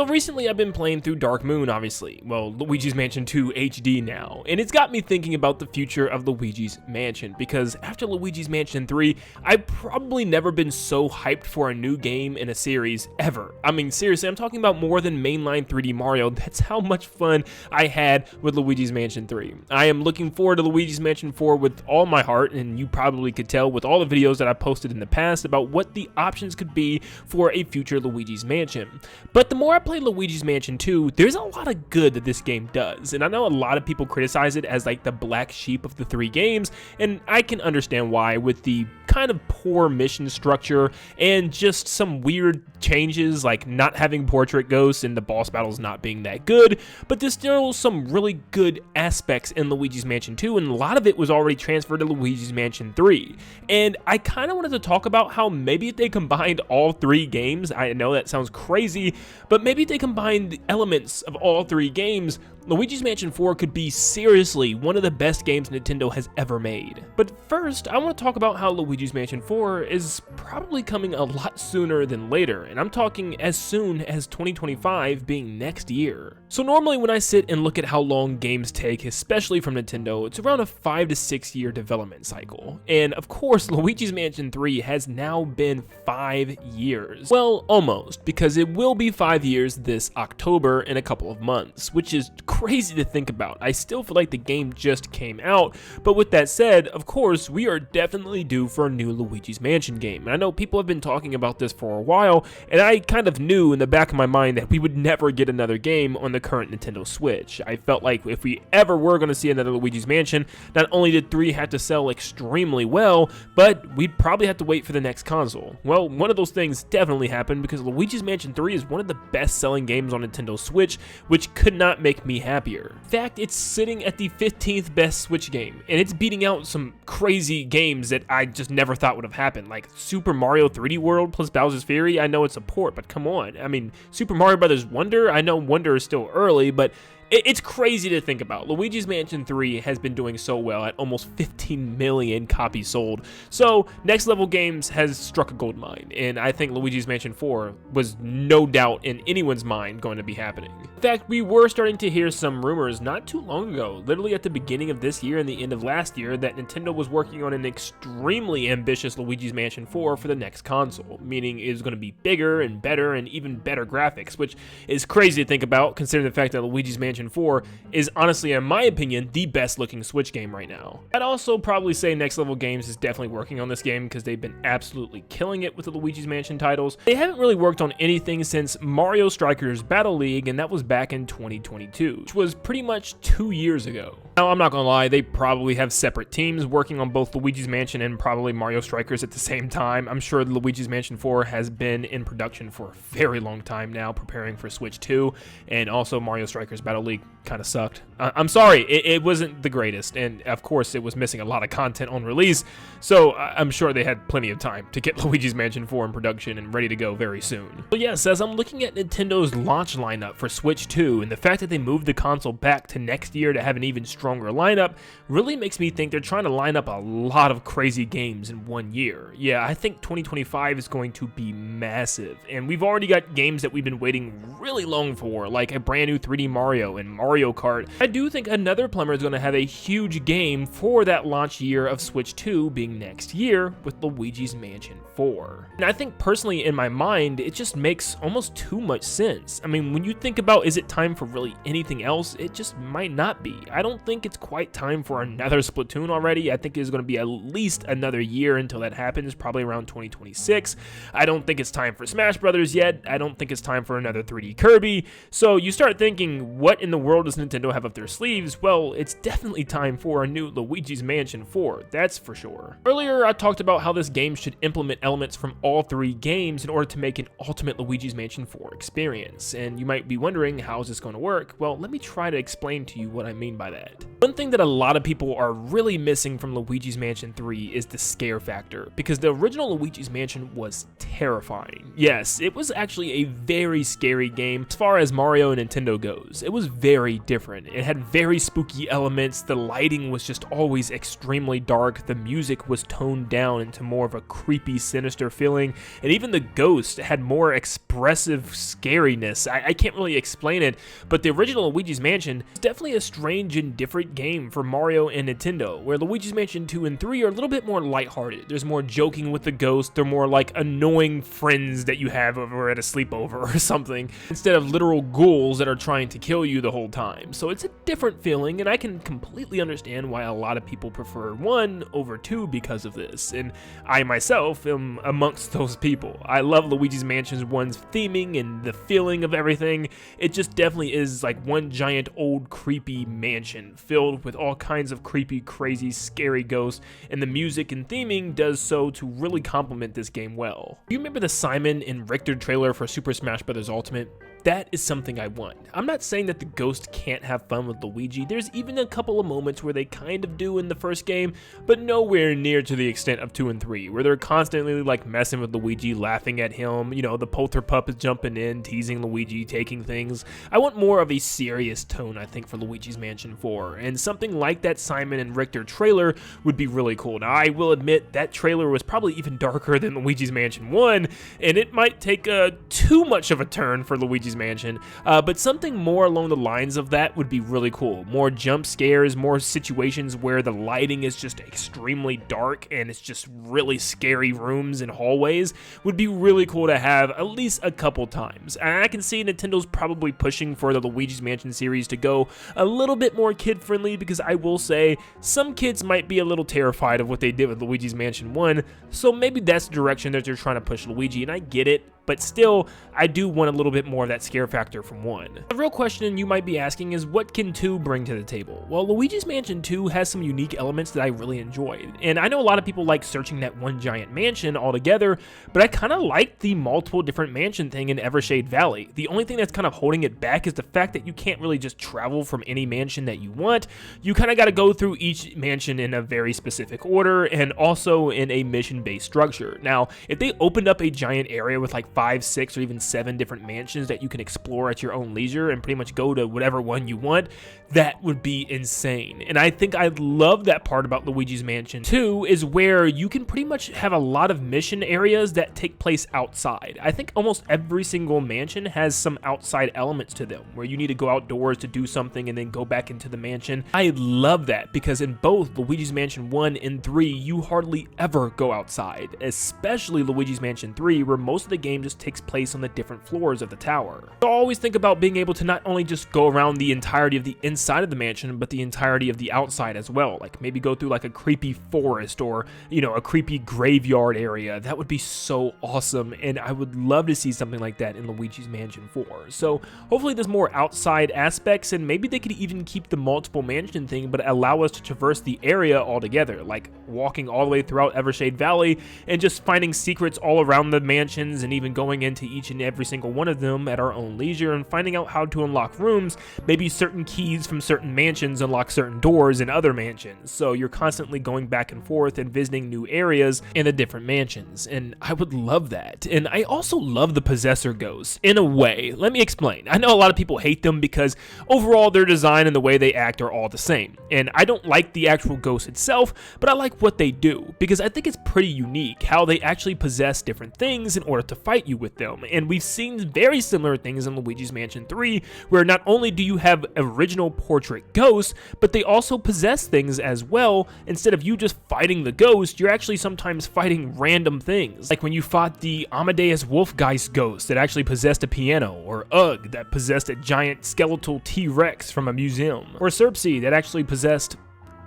So recently I've been playing through Dark Moon, obviously, well, Luigi's Mansion 2 HD now, and it's got me thinking about the future of Luigi's Mansion, because after Luigi's Mansion 3, I've probably never been so hyped for a new game in a series ever. I mean, seriously, I'm talking about more than mainline 3D Mario. That's how much fun I had with Luigi's Mansion 3. I am looking forward to Luigi's Mansion 4 with all my heart, and you probably could tell with all the videos that I posted in the past about what the options could be for a future Luigi's Mansion. But the more I play Luigi's Mansion 2, there's a lot of good that this game does, and I know a lot of people criticize it as like the black sheep of the three games, and I can understand why, with the kind of poor mission structure and just some weird changes like not having portrait ghosts and the boss battles not being that good, but there's still some really good aspects in Luigi's Mansion 2, and a lot of it was already transferred to Luigi's Mansion 3. And I kind of wanted to talk about how maybe if they combined all three games, I know that sounds crazy, but maybe if they combined the elements of all three games, Luigi's Mansion 4 could be seriously one of the best games Nintendo has ever made. But first, I want to talk about how Luigi's Mansion 4 is probably coming a lot sooner than later, and I'm talking as soon as 2025 being next year. So normally when I sit and look at how long games take, especially from Nintendo, it's around a 5 to 6 year development cycle. And of course, Luigi's Mansion 3 has now been 5 years. Well, almost, because it will be 5 years this October in a couple of months, which is crazy to think about. I still feel like the game just came out, but with that said, of course, we are definitely due for a new Luigi's Mansion game. And I know people have been talking about this for a while, and I kind of knew in the back of my mind that we would never get another game on the current Nintendo Switch. I felt like if we ever were going to see another Luigi's Mansion, not only did 3 have to sell extremely well, but we'd probably have to wait for the next console. Well, one of those things definitely happened, because Luigi's Mansion 3 is one of the best-selling games on Nintendo Switch, which could not make me happier. In fact, it's sitting at the 15th best Switch game, and it's beating out some crazy games that I just never thought would have happened, like Super Mario 3D World plus Bowser's Fury. I know it's a port, but come on. I mean, Super Mario Bros. Wonder, I know Wonder is still early, but it's crazy to think about. Luigi's Mansion 3 has been doing so well at almost 15 million copies sold. So Next Level Games has struck a gold mine, and I think Luigi's Mansion 4 was no doubt in anyone's mind going to be happening. In fact, we were starting to hear some rumors not too long ago, literally at the beginning of this year and the end of last year, that Nintendo was working on an extremely ambitious Luigi's Mansion 4 for the next console, meaning it was going to be bigger and better and even better graphics, which is crazy to think about considering the fact that Luigi's Mansion 4 is honestly, in my opinion, the best looking Switch game right now. I'd also probably say Next Level Games is definitely working on this game because they've been absolutely killing it with the Luigi's Mansion titles. They haven't really worked on anything since Mario Strikers Battle League, and that was back in 2022, which was pretty much 2 years ago. Now, I'm not gonna lie, they probably have separate teams working on both Luigi's Mansion and probably Mario Strikers at the same time. I'm sure Luigi's Mansion 4 has been in production for a very long time now, preparing for Switch 2, and also Mario Strikers Battle League kind of sucked. I'm sorry, it wasn't the greatest, and of course it was missing a lot of content on release, so I'm sure they had plenty of time to get Luigi's Mansion 4 in production and ready to go very soon. But yes, as I'm looking at Nintendo's launch lineup for Switch 2, and the fact that they moved the console back to next year to have an even stronger lineup really makes me think they're trying to line up a lot of crazy games in 1 year. Yeah, I think 2025 is going to be massive, and we've already got games that we've been waiting really long for, like a brand new 3D Mario and Mario Kart. I do think another plumber is going to have a huge game for that launch year of Switch 2 being next year with Luigi's Mansion 4. And I think personally in my mind, it just makes almost too much sense. I mean, when you think about is it time for really anything else, it just might not be. I don't think it's quite time for another Splatoon already. I think it's going to be at least another year until that happens, probably around 2026. I don't think it's time for Smash Brothers yet. I don't think it's time for another 3D Kirby. So you start thinking, what in the world does Nintendo have up their sleeves? Well, it's definitely time for a new Luigi's Mansion 4, that's for sure. Earlier, I talked about how this game should implement elements from all three games in order to make an ultimate Luigi's Mansion 4 experience, and you might be wondering, how is this going to work? Well, let me try to explain to you what I mean by that. One thing that a lot of people are really missing from Luigi's Mansion 3 is the scare factor, because the original Luigi's Mansion was terrifying. Yes, it was actually a very scary game as far as Mario and Nintendo goes. It was very very different. It had very spooky elements, the lighting was just always extremely dark, the music was toned down into more of a creepy, sinister feeling, and even the ghost had more expressive scariness. I can't really explain it, but the original Luigi's Mansion is definitely a strange and different game for Mario and Nintendo, where Luigi's Mansion 2 and 3 are a little bit more lighthearted. There's more joking with the ghost, they're more like annoying friends that you have over at a sleepover or something, instead of literal ghouls that are trying to kill you the whole time. So it's a different feeling, and I can completely understand why a lot of people prefer 1 over 2 because of this, and I myself am amongst those people. I love Luigi's Mansion 1's theming and the feeling of everything. It just definitely is like one giant old creepy mansion filled with all kinds of creepy, crazy, scary ghosts, and the music and theming does so to really complement this game well. Do you remember the Simon and Richter trailer for Super Smash Bros. Ultimate? That is something I want. I'm not saying that the ghost can't have fun with Luigi. There's even a couple of moments where they kind of do in the first game, but nowhere near to the extent of 2 and 3, where they're constantly like messing with Luigi, laughing at him, you know, the Polterpup is jumping in, teasing Luigi, taking things. I want more of a serious tone, I think, for Luigi's Mansion 4, and something like that Simon and Richter trailer would be really cool. Now, I will admit that trailer was probably even darker than Luigi's Mansion 1, and it might take too much of a turn for Luigi's Mansion, but something more along the lines of that would be really cool. More jump scares, more situations where the lighting is just extremely dark and it's just really scary rooms and hallways would be really cool to have at least a couple times. And I can see Nintendo's probably pushing for the Luigi's Mansion series to go a little bit more kid-friendly, because I will say some kids might be a little terrified of what they did with Luigi's Mansion 1, so maybe that's the direction that they're trying to push Luigi, and I get it. But still, I do want a little bit more of that scare factor from 1. The real question you might be asking is, what can 2 bring to the table? Well, Luigi's Mansion 2 has some unique elements that I really enjoyed. And I know a lot of people like searching that one giant mansion altogether, but I kind of like the multiple different mansion thing in Evershade Valley. The only thing that's kind of holding it back is the fact that you can't really just travel from any mansion that you want. You kind of got to go through each mansion in a very specific order, and also in a mission-based structure. Now, if they opened up a giant area with like 5, 6, or even 7 different mansions that you can explore at your own leisure and pretty much go to whatever one you want, that would be insane. And I think I love that part about Luigi's Mansion 2 is where you can pretty much have a lot of mission areas that take place outside. I think almost every single mansion has some outside elements to them where you need to go outdoors to do something and then go back into the mansion. I love that because in both Luigi's Mansion 1 and 3, you hardly ever go outside, especially Luigi's Mansion 3, where most of the game just takes place on the different floors of the tower. So I always think about being able to not only just go around the entirety of the inside of the mansion, but the entirety of the outside as well. Like maybe go through like a creepy forest or, you know, a creepy graveyard area. That would be so awesome, and I would love to see something like that in Luigi's Mansion 4. So hopefully there's more outside aspects, and maybe they could even keep the multiple mansion thing, but allow us to traverse the area altogether, like walking all the way throughout Evershade Valley and just finding secrets all around the mansions, and even going into each and every single one of them at our own leisure and finding out how to unlock rooms. Maybe certain keys from certain mansions unlock certain doors in other mansions, so you're constantly going back and forth and visiting new areas in the different mansions, and I would love that. And I also love the possessor ghosts in a way. Let me explain. I know a lot of people hate them because overall their design and the way they act are all the same, and I don't like the actual ghost itself, but I like what they do because I think it's pretty unique how they actually possess different things in order to fight you with them. And we've seen very similar things in Luigi's Mansion 3, where not only do you have original portrait ghosts, but they also possess things as well. Instead of you just fighting the ghost, you're actually sometimes fighting random things. Like when you fought the Amadeus Wolfgeist ghost that actually possessed a piano, or Ugg that possessed a giant skeletal T-Rex from a museum, or Serpsy that actually possessed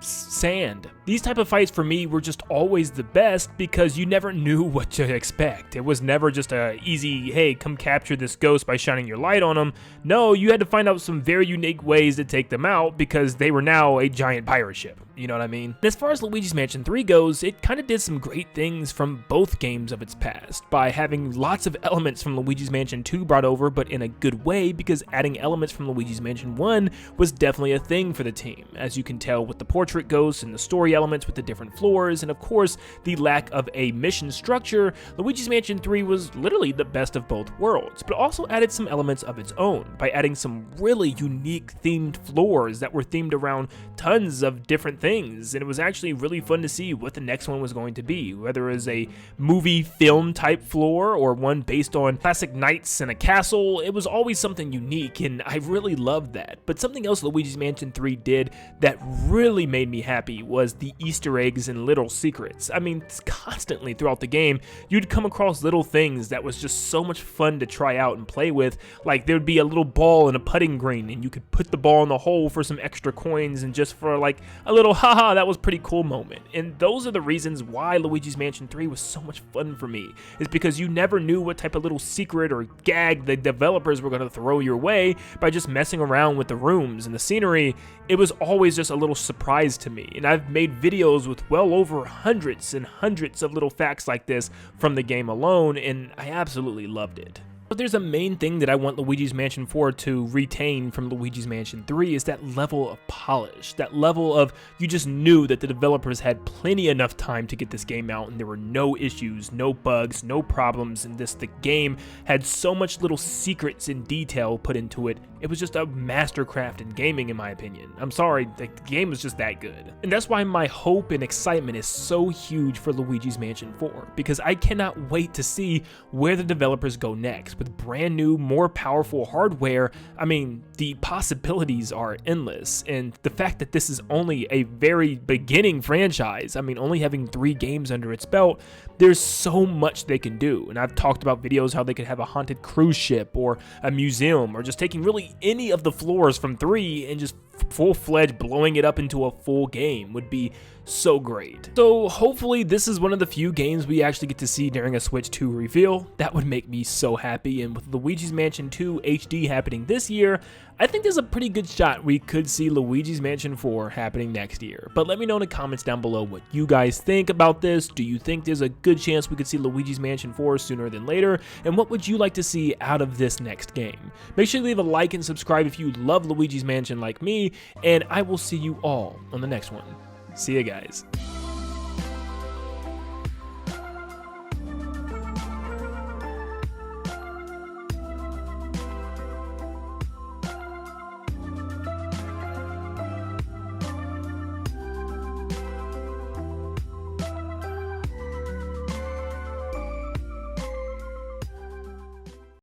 sand. These type of fights for me were just always the best because you never knew what to expect. It was never just a easy, hey, come capture this ghost by shining your light on them. No, you had to find out some very unique ways to take them out because they were now a giant pirate ship. you know what I mean? And as far as Luigi's Mansion 3 goes, it kind of did some great things from both games of its past, by having lots of elements from Luigi's Mansion 2 brought over, but in a good way, because adding elements from Luigi's Mansion 1 was definitely a thing for the team, as you can tell with the portrait ghosts and the story elements with the different floors, and of course, the lack of a mission structure. Luigi's Mansion 3 was literally the best of both worlds, but also added some elements of its own, by adding some really unique themed floors that were themed around tons of different things, and it was actually really fun to see what the next one was going to be, whether it was a movie film type floor or one based on classic knights in a castle. It was always something unique, and I really loved that. But something else Luigi's Mansion 3 did that really made me happy was the Easter eggs and little secrets. I mean, constantly throughout the game, you'd come across little things that was just so much fun to try out and play with. Like, there would be a little ball in a putting green, and you could put the ball in the hole for some extra coins, and just for like a little haha, that was pretty cool moment. And those are the reasons why Luigi's Mansion 3 was so much fun for me, is because you never knew what type of little secret or gag the developers were going to throw your way by just messing around with the rooms and the scenery. It was always just a little surprise to me, and I've made videos with well over hundreds and hundreds of little facts like this from the game alone, and I absolutely loved it. But there's a main thing that I want Luigi's Mansion 4 to retain from Luigi's Mansion 3 is that level of polish, that level of you just knew that the developers had plenty enough time to get this game out and there were no issues, no bugs, no problems, and the game had so much little secrets and detail put into it. It was just a mastercraft in gaming, in my opinion. I'm sorry, the game was just that good. And that's why my hope and excitement is so huge for Luigi's Mansion 4, because I cannot wait to see where the developers go next. With brand new, more powerful hardware, I mean, the possibilities are endless, and the fact that this is only a very beginning franchise, I mean, only having 3 games under its belt, there's so much they can do. And I've talked about videos how they could have a haunted cruise ship or a museum, or just taking really any of the floors from 3 and just full-fledged blowing it up into a full game would be so great. So hopefully this is one of the few games we actually get to see during a Switch 2 reveal. That would make me so happy, and with Luigi's Mansion 2 HD happening this year, I think there's a pretty good shot we could see Luigi's Mansion 4 happening next year. But let me know in the comments down below what you guys think about this. Do you think there's a good chance we could see Luigi's Mansion 4 sooner than later? And what would you like to see out of this next game? Make sure to leave a like and subscribe if you love Luigi's Mansion like me, and I will see you all on the next one. See ya, guys.